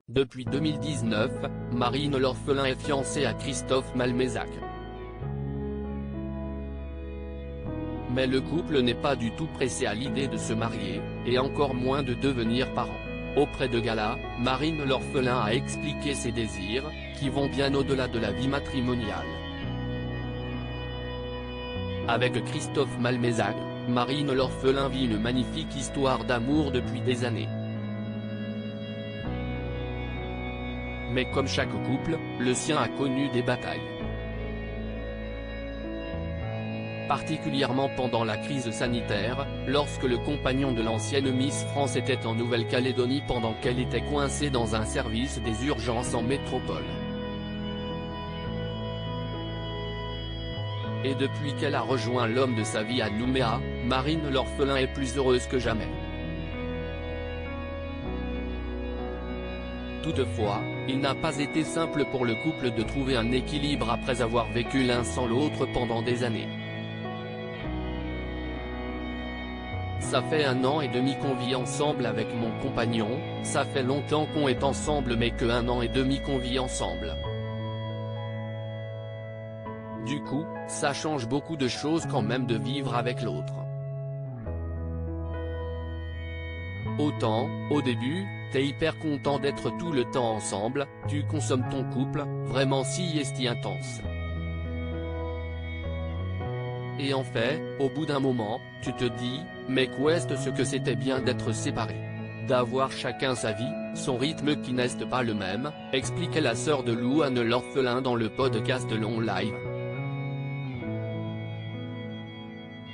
Depuis 2019, Marine l'orphelin est fiancée à Christophe Malmezac. Mais le couple n'est pas du tout pressé à l'idée de se marier, et encore moins de devenir parents. Auprès de Gala, Marine l'orphelin a expliqué ses désirs, qui vont bien au-delà de la vie matrimoniale. Avec Christophe Malmezac, Marine l'orphelin vit une magnifique histoire d'amour depuis des années. Mais comme chaque couple, le sien a connu des batailles. Particulièrement pendant la crise sanitaire, lorsque le compagnon de l'ancienne Miss France était en Nouvelle-Calédonie pendant qu'elle était coincée dans un service des urgences en métropole. Et depuis qu'elle a rejoint l'homme de sa vie à Nouméa, Marine l'orphelin est plus heureuse que jamais. Toutefois, il n'a pas été simple pour le couple de trouver un équilibre après avoir vécu l'un sans l'autre pendant des années. Ça fait 1 an et demi qu'on vit ensemble avec mon compagnon, ça fait longtemps qu'on est ensemble mais que 1 an et demi qu'on vit ensemble. Du coup, ça change beaucoup de choses quand même de vivre avec l'autre. Autant, au début, t'es hyper content d'être tout le temps ensemble, tu consommes ton couple, vraiment si intense. Et en fait, au bout d'un moment, tu te dis, mais qu'est-ce ce que c'était bien d'être séparés. D'avoir chacun sa vie, son rythme qui n'est pas le même, expliquait la sœur de Louane l'orphelin dans le podcast Long Live.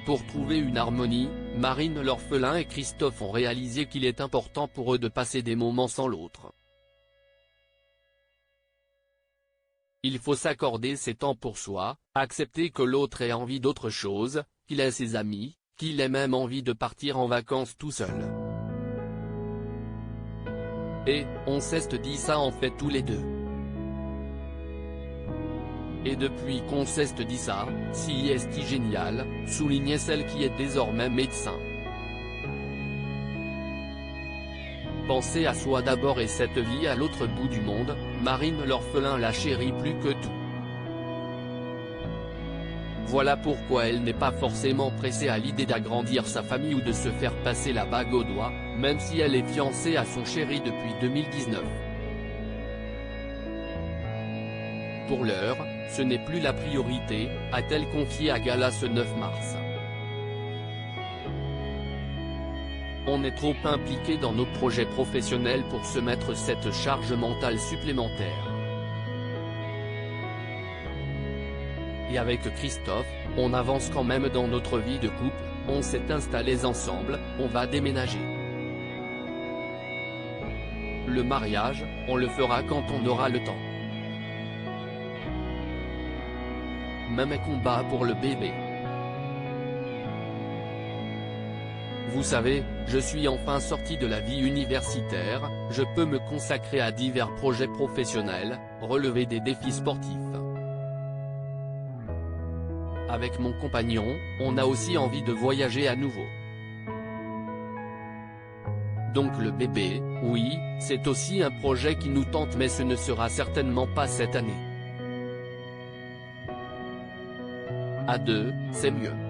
Pour trouver une harmonie, Marine l'orphelin et Christophe ont réalisé qu'il est important pour eux de passer des moments sans l'autre. Il faut s'accorder ses temps pour soi, accepter que l'autre ait envie d'autre chose, qu'il ait ses amis, qu'il ait même envie de partir en vacances tout seul. Et, on s'est dit ça en fait tous les deux. Et depuis qu'on s'est dit ça, si est génial, soulignait celle qui est désormais médecin. Penser à soi d'abord et cette vie à l'autre bout du monde, Marine l'orphelin la chérit plus que tout. Voilà pourquoi elle n'est pas forcément pressée à l'idée d'agrandir sa famille ou de se faire passer la bague au doigt, même si elle est fiancée à son chéri depuis 2019. Pour l'heure, ce n'est plus la priorité, a-t-elle confié à Gala ce 9 mars. On est trop impliqué dans nos projets professionnels pour se mettre cette charge mentale supplémentaire. Et avec Christophe, on avance quand même dans notre vie de couple, on s'est installés ensemble, on va déménager. Le mariage, on le fera quand on aura le temps. Même combat pour le bébé. Vous savez, je suis enfin sorti de la vie universitaire, je peux me consacrer à divers projets professionnels, relever des défis sportifs. Avec mon compagnon, on a aussi envie de voyager à nouveau. Donc le bébé, oui, c'est aussi un projet qui nous tente mais ce ne sera certainement pas cette année. À 2, c'est mieux.